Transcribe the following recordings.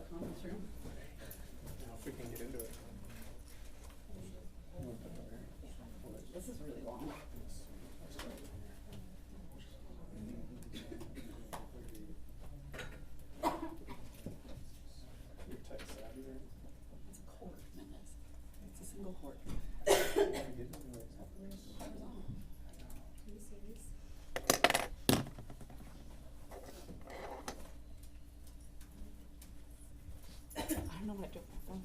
conference room. Now, if we can get into it. This is really long. You're tech savvy there. It's a cord, minutes. It's a single cord. I don't know what I do with my phone.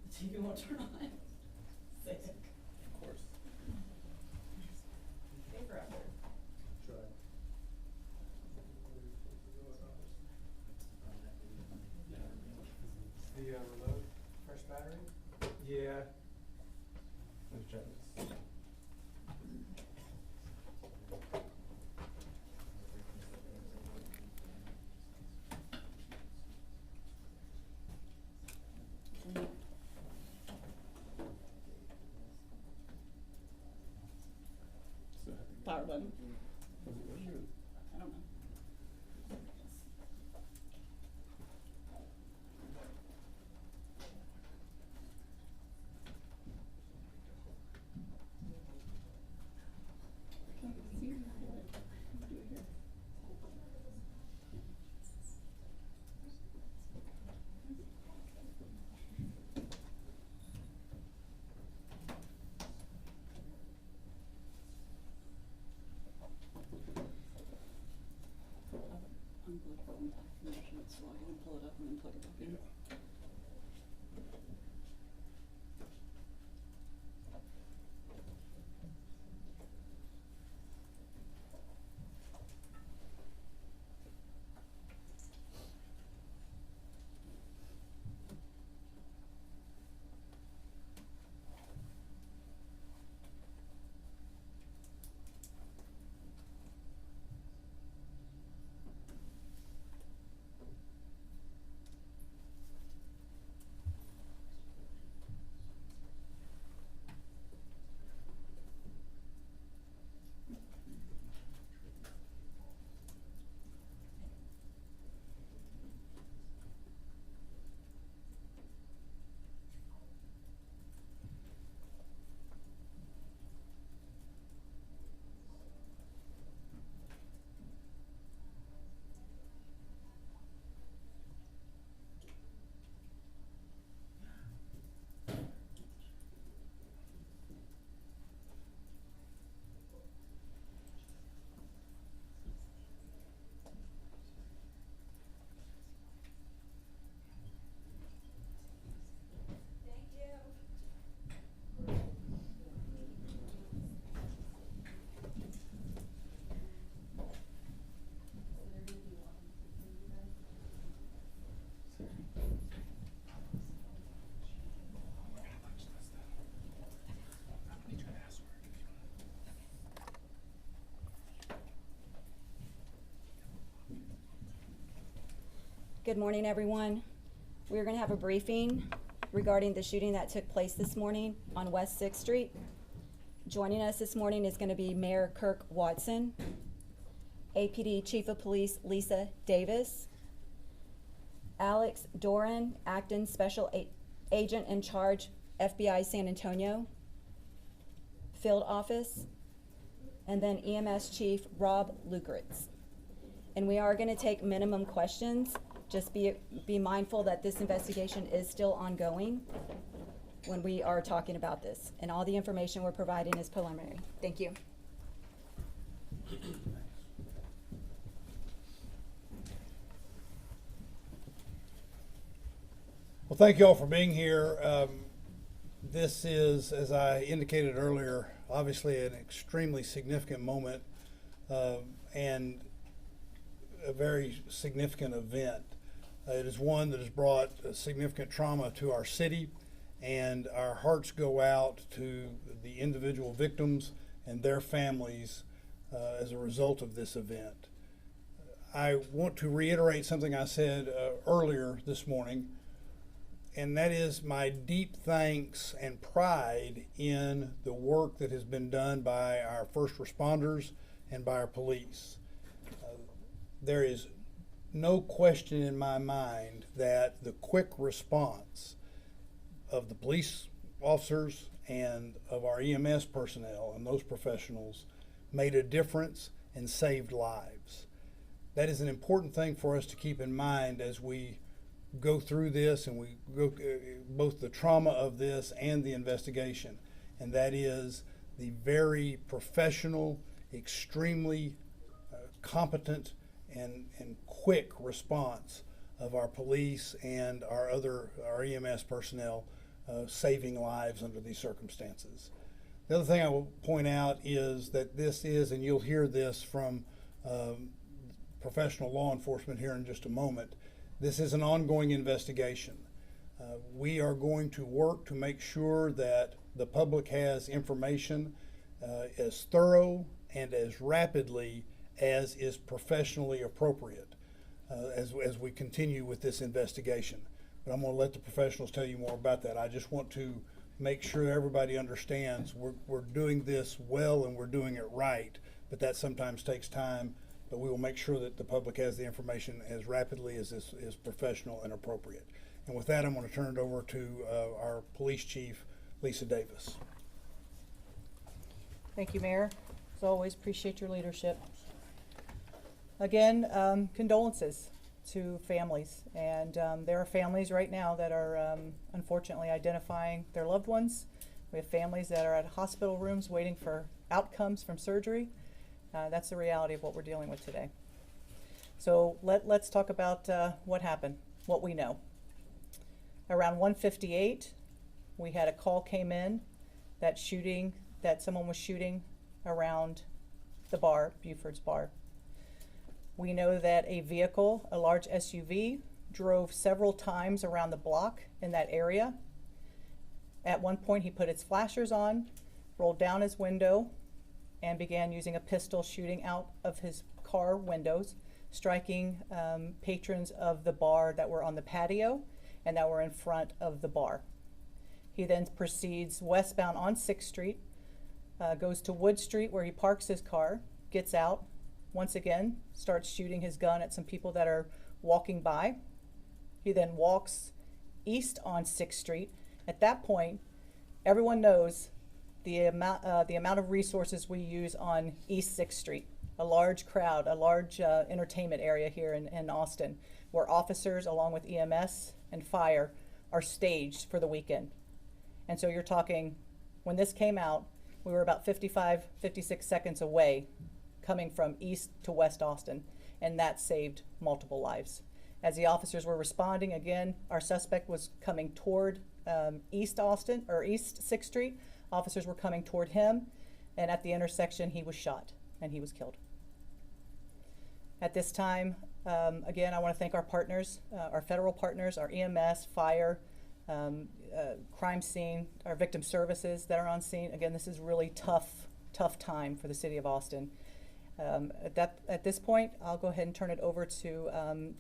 The TV won't turn on. Sick. Of course. Stay forever. Try. The remote, fresh battery? Yeah. Let's try this. Power button. Was it really good? I don't know. Unplug it and make sure it's logging and pull it up and then plug it back in. Good morning, everyone. We're going to have a briefing regarding the shooting that took place this morning on West 6th Street. Joining us this morning is going to be Mayor Kirk Watson, APD Chief of Police Lisa Davis, Alex Doran, Acting Special Agent in Charge FBI San Antonio Field Office, and then EMS Chief Rob Lukritz. And we are going to take minimum questions. Just be mindful that this investigation is still ongoing when we are talking about this. And all the information we're providing is preliminary. Thank you. Well, thank you all for being here. This is, as I indicated earlier, obviously an extremely significant moment and a very significant event. It is one that has brought significant trauma to our city, and our hearts go out to the individual victims and their families as a result of this event. I want to reiterate something I said earlier this morning, and that is my deep thanks and pride in the work that has been done by our first responders and by our police. There is no question in my mind that the quick response of the police officers and of our EMS personnel and those professionals made a difference and saved lives. That is an important thing for us to keep in mind as we go through this and we go both the trauma of this and the investigation, and that is the very professional, extremely competent and quick response of our police and our EMS personnel saving lives under these circumstances. The other thing I will point out is that this is, and you'll hear this from professional law enforcement here in just a moment, this is an ongoing investigation. We are going to work to make sure that the public has information as thorough and as rapidly as is professionally appropriate as we continue with this investigation. But I'm going to let the professionals tell you more about that. I just want to make sure everybody understands we're doing this well and we're doing it right, but that sometimes takes time. But we will make sure that the public has the information as rapidly as is professional and appropriate. And with that, I'm going to turn it over to our police chief, Lisa Davis. Thank you, Mayor. As always, appreciate your leadership. Again, condolences to families. And there are families right now that are unfortunately identifying their loved ones. We have families that are at hospital rooms waiting for outcomes from surgery. That's the reality of what we're dealing with today. So let's talk about what happened, what we know. Around 1:58, we had a call came in that someone was shooting around the bar, Buford's bar. We know that a vehicle, a large SUV, drove several times around the block in that area. At one point, he put his flashers on, rolled down his window, and began using a pistol shooting out of his car windows, striking patrons of the bar that were on the patio and that were in front of the bar. He then proceeds westbound on 6th Street, goes to Wood Street where he parks his car, gets out, once again starts shooting his gun at some people that are walking by. He then walks east on 6th Street. At that point, everyone knows the amount of resources we use on East 6th Street, a large crowd, a large entertainment area here in Austin, where officers along with EMS and fire are staged for the weekend. And so you're talking, when this came out, we were about 55, 56 seconds away coming from east to west Austin, and that saved multiple lives. As the officers were responding, again, our suspect was coming toward East Austin, or East 6th Street. Officers were coming toward him, and at the intersection, he was shot, and he was killed. At this time, again, I want to thank our partners, our federal partners, our EMS, fire, crime scene, our victim services that are on scene. Again, this is really tough time for the city of Austin. At this point, I'll go ahead and turn it over to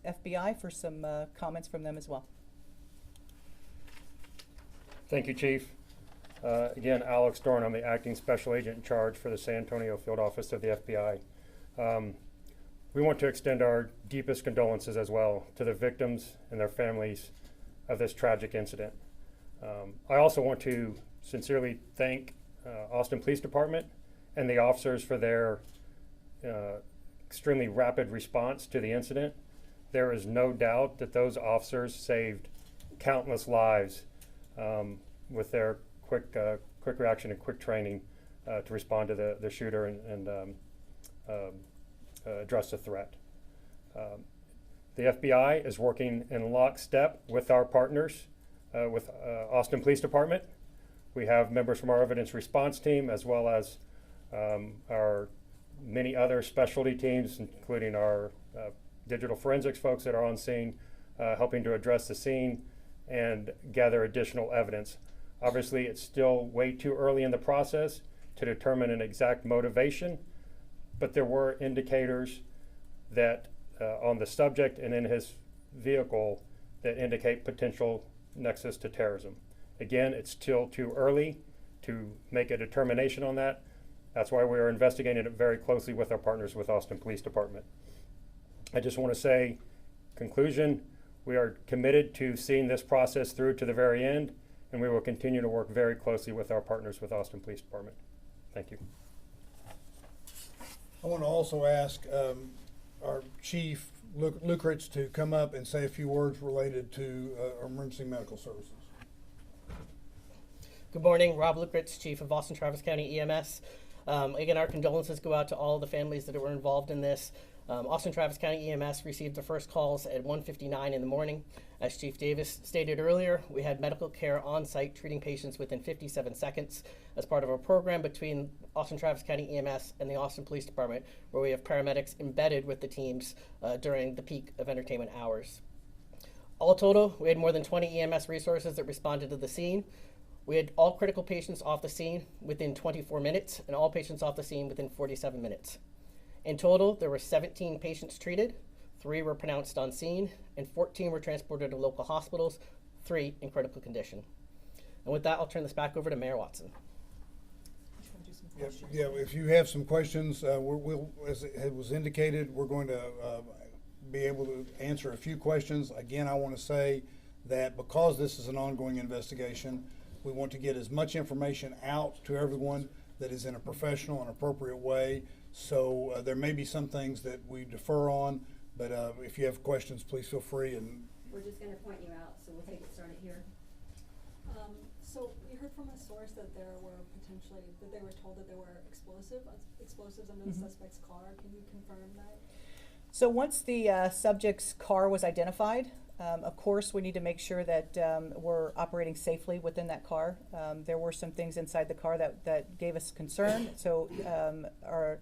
FBI for some comments from them as well. Thank you, Chief. Again, Alex Dorn, I'm the Acting Special Agent in charge for the San Antonio Field Office of the FBI. We want to extend our deepest condolences as well to the victims and their families of this tragic incident. I also want to sincerely thank Austin Police Department and the officers for their extremely rapid response to the incident. There is no doubt that those officers saved countless lives with their quick reaction and quick training to respond to the shooter and address the threat. The FBI is working in lockstep with our partners, with Austin Police Department. We have members from our evidence response team, as well as our many other specialty teams, including our digital forensics folks that are on scene, helping to address the scene and gather additional evidence. Obviously, it's still way too early in the process to determine an exact motivation, but there were indicators that on the subject and in his vehicle that indicate potential nexus to terrorism. Again, it's still too early to make a determination on that. That's why we are investigating it very closely with our partners with Austin Police Department. I just want to say, conclusion, we are committed to seeing this process through to the very end, and we will continue to work very closely with our partners with Austin Police Department. Thank you. I want to also ask our Chief Lukrich to come up and say a few words related to emergency medical services. Good morning, Rob Lukrich, Chief of Austin Travis County EMS. Again, our condolences go out to all the families that were involved in this. Austin Travis County EMS received the first calls at 1:59 in the morning. As Chief Davis stated earlier, we had medical care on site treating patients within 57 seconds as part of a program between Austin Travis County EMS and the Austin Police Department, where we have paramedics embedded with the teams during the peak of entertainment hours. All total, we had more than 20 EMS resources that responded to the scene. We had all critical patients off the scene within 24 minutes and all patients off the scene within 47 minutes. In total, there were 17 patients treated, 3 were pronounced on scene, and 14 were transported to local hospitals, 3 in critical condition. And with that, I'll turn this back over to Mayor Watson. Yeah, if you have some questions, we'll, as it was indicated, we're going to be able to answer a few questions. Again, I want to say that because this is an ongoing investigation, we want to get as much information out to everyone that is in a professional and appropriate way. So there may be some things that we defer on, but if you have questions, please feel free. And We're just going to point you out, so we'll take it started here. So we heard from a source that they were told that there were explosives under the suspect's car. Can you confirm that? So once the subject's car was identified, of course, we need to make sure that we're operating safely within that car. There were some things inside the car that gave us concern. So our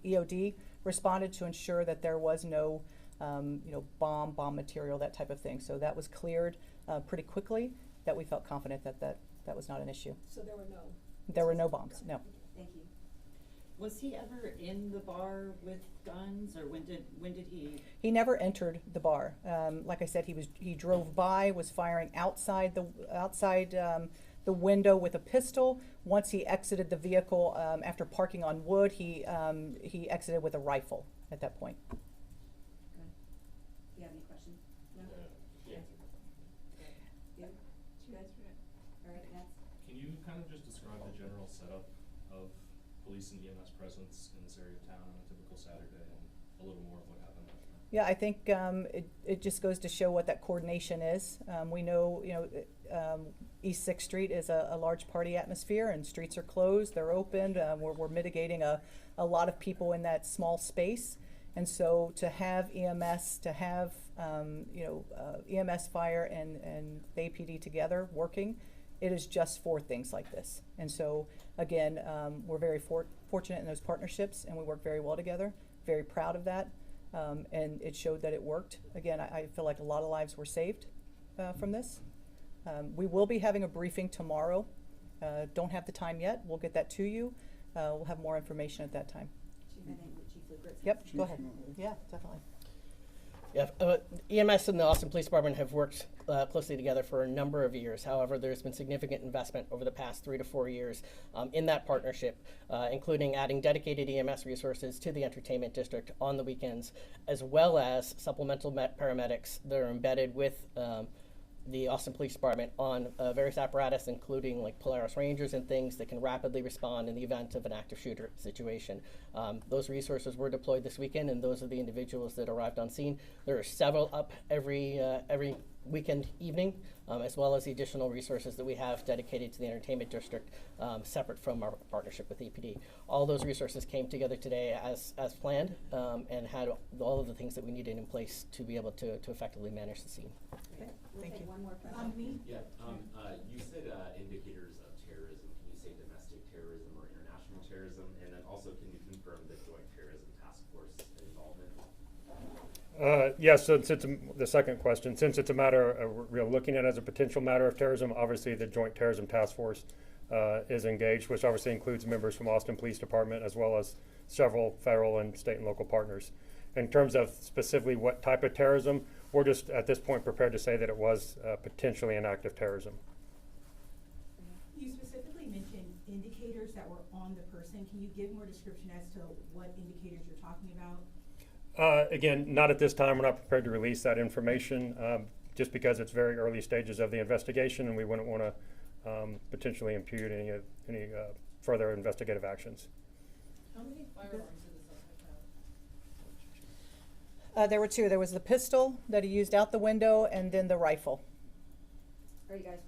EOD responded to ensure that there was no bomb material, that type of thing. So that was cleared pretty quickly, that we felt confident that was not an issue. So There were no bombs, no. Thank you. Was he ever in the bar with guns, or when did he? He never entered the bar. Like I said, he drove by, was firing outside the window with a pistol. Once he exited the vehicle after parking on Wood, he exited with a rifle at that point. Good. Do you have any questions? No? Yeah. Yeah? Good? All right, next. Can you kind of just describe the general setup of police and EMS presence in this area of town on a typical Saturday, and a little more of what happened last night? Yeah, I think it just goes to show what that coordination is. We know, East 6th Street is a large party atmosphere, and streets are closed, they're opened. We're mitigating a lot of people in that small space. And so to have EMS, to have EMS, fire, and APD together working, it is just for things like this. And so again, we're very fortunate in those partnerships, and we work very well together. Very proud of that, and it showed that it worked. Again, I feel like a lot of lives were saved from this. We will be having a briefing tomorrow. Don't have the time yet. We'll get that to you. We'll have more information at that time. Chief, I think Chief Lukrich. Yep, go ahead. Yeah, definitely. Yeah, EMS and the Austin Police Department have worked closely together for a number of years. However, there's been significant investment over the past 3 to 4 years in that partnership, including adding dedicated EMS resources to the entertainment district on the weekends, as well as supplemental paramedics that are embedded with the Austin Police Department on various apparatus, including like Polaris Rangers and things that can rapidly respond in the event of an active shooter situation. Those resources were deployed this weekend, and those are the individuals that arrived on scene. There are several up every weekend evening, as well as the additional resources that we have dedicated to the entertainment district, separate from our partnership with APD. All those resources came together today as planned, and had all of the things that we needed in place to be able to effectively manage the scene. Okay, we'll Thank take you. one more question. Yeah, you said indicators of terrorism. Can you say domestic terrorism or international terrorism? And then also, can you confirm the Joint Terrorism Task Force involvement? Yes, so since the second question, since it's a matter we're looking at as a potential matter of terrorism, obviously the Joint Terrorism Task Force is engaged, which obviously includes members from Austin Police Department as well as several federal and state and local partners. In terms of specifically what type of terrorism, we're just at this point prepared to say that it was potentially an act of terrorism. You specifically mentioned indicators that were on the person. Can you give more description as to what indicators you're talking about? Again, not at this time. We're not prepared to release that information just because it's very early stages of the investigation, and we wouldn't want to potentially impute any further investigative actions. How many firearms did the suspect have? There were two. There was the pistol that he used out the window, and then the rifle. All right, guys.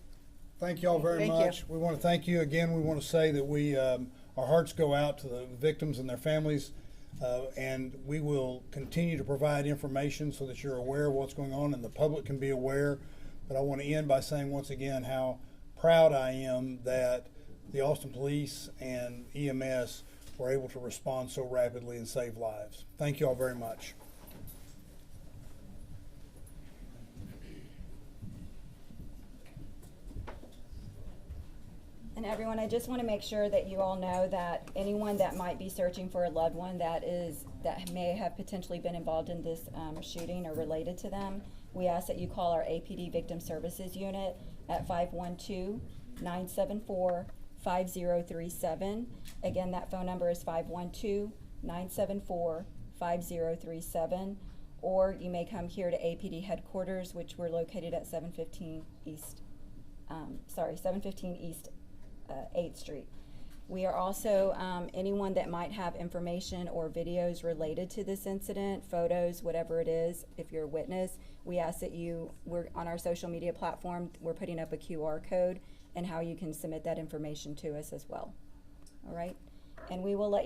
Thank you all very Thank you. much. We want to thank you again. We want to say that our hearts go out to the victims and their families, and we will continue to provide information so that you're aware of what's going on and the public can be aware. But I want to end by saying once again how proud I am that the Austin Police and EMS were able to respond so rapidly and save lives. Thank you all very much. And everyone, I just want to make sure that you all know that anyone that might be searching for a loved one that may have potentially been involved in this shooting or related to them, we ask that you call our APD Victim Services Unit at 512-974-5037. Again, that phone number is 512-974-5037. Or you may come here to APD headquarters, which we're located at 715 East 8th Street. We are also, anyone that might have information or videos related to this incident, photos, whatever it is, if you're a witness, we ask that we're on our social media platform, we're putting up a QR code and how you can submit that information to us as well. All right? And we will let you